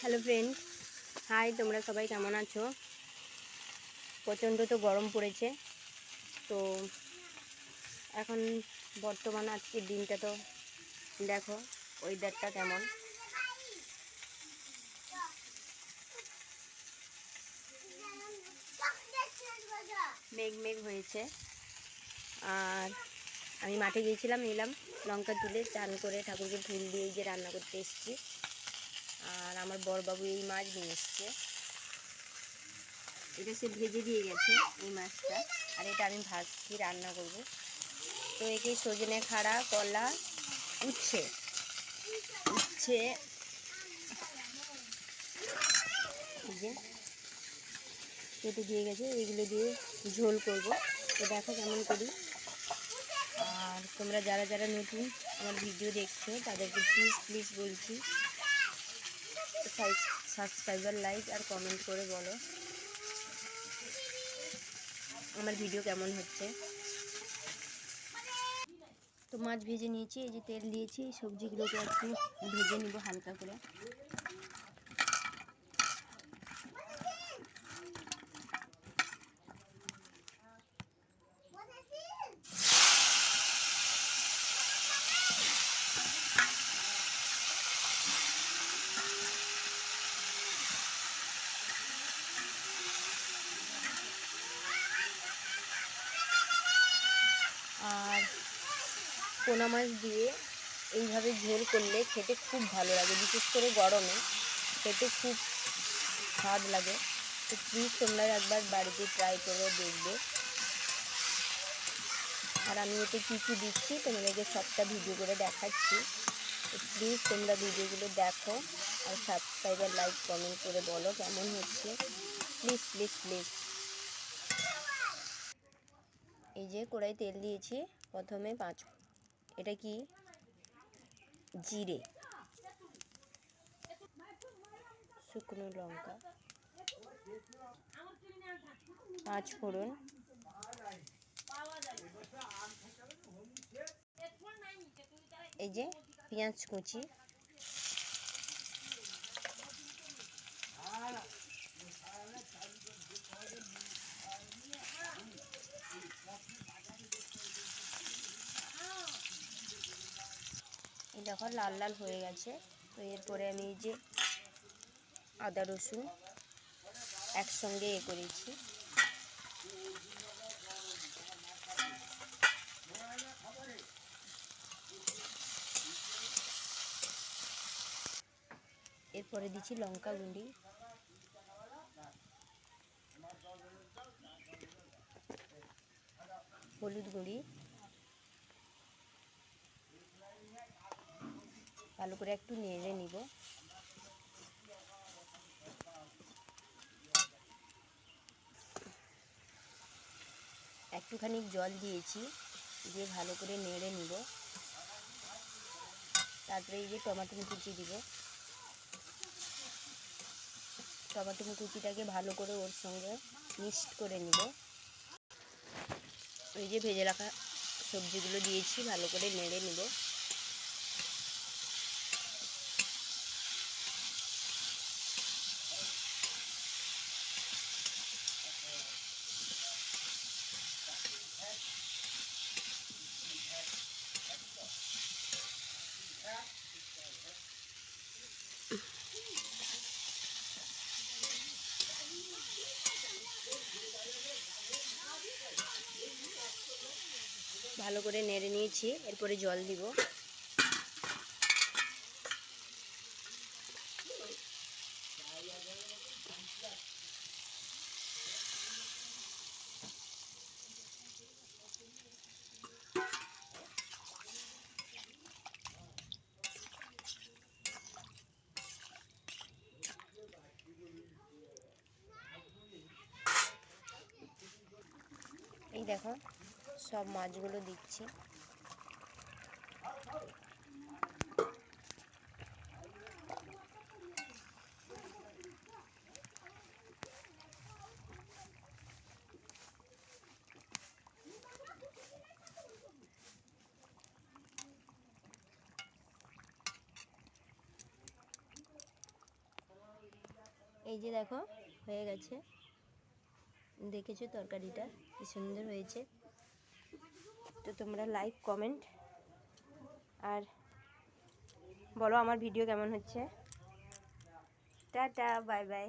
Hello friend, high. তোমরা সবাই কেমন আছো? প্রচণ্ড তো গরম পড়েছে। তো এখন বর্তমান আজকের দিনটা তো দেখো, ওয়েদারটা কেমন। মেঘ মেঘ হয়েছে। আর আমি মাঠে গিয়েছিলাম, এলাম লঙ্কা তুলে চান করে ঠাকুরকে ফুল দিয়ে যে রান্না করতে এসেছি। আর আমার বড়বাবু এই মাছ নিয়ে এসছে, এটা সে ভেজে দিয়ে গেছে এই মাছটা। আর এটা আমি ভাজছি, রান্না করব। তো একে সজনে খাড়া, কলা, উচ্ছে উচ্ছে যে কেটে দিয়ে গেছে, এগুলো দিয়ে ঝোল করব। তো দেখো কেমন করি। আর তোমরা যারা যারা নতুন আমার ভিডিও দেখছো তাদেরকে প্লিজ বলছি, সাবস্ক্রাইবার, লাইক আর কমেন্ট করে বলো আমার ভিডিও কেমন হচ্ছে। তো মাছ ভেজে নিয়েছি, এই যে তেল দিয়েছি, সবজিগুলোকে একটু ভেজে নিব হালকা করে। আর পোনা মাছ দিয়ে এইভাবে ঝোল করলে খেতে খুব ভালো লাগে, বিশেষ করে গরমে খেতে খুব স্বাদ লাগে। তো প্লিজ তোমরা একবার বাড়িতে ট্রাই করে দেখবে। আর আমি এতে কী কী দিচ্ছি তোমাদেরকে সবটা ভিডিও করে দেখাচ্ছি। তো প্লিজ তোমরা ভিডিওগুলো দেখো আর সাবস্ক্রাইবার, লাইক, কমেন্ট করে বলো কেমন হচ্ছে। প্লিজ। এই যে কড়াই তেল দিয়েছি, প্রথমে এটা কি জিরে, শুকনো লঙ্কা, 5 ফোড়ন, এই যে পেঁয়াজ কুচি, এই দেখো লাল লাল হয়ে গেছে। তো এরপরে আমি এই যে আদা রসুন একসঙ্গে করেছি। এরপরে দিচ্ছি লঙ্কা গুঁড়ি, হলুদ গুঁড়ি, ভালো করে একটু নেড়ে নিব। একটুখানি জল দিয়েছি, দিয়ে ভালো করে নেড়ে নিব। তারপরে এই যে টমেটো কুচি দিব, টমেটো কুচিটাকে ভালো করে ওর সঙ্গে মিক্সড করে নিব। এই যে ভেজে রাখা সবজিগুলো দিয়েছি, ভালো করে নেড়ে নিব। ভালো করে নেড়ে নিয়েছি, এরপরে জল দিব। এই দেখো সব মাছগুলো দিচ্ছি। এই যে দেখো হয়ে গেছে, দেখেছো তরকারিটা কি সুন্দর হয়েছে। তো তোমরা লাইক কমেন্ট আর বলো আমার ভিডিও কেমন হচ্ছে। Tata, bye bye.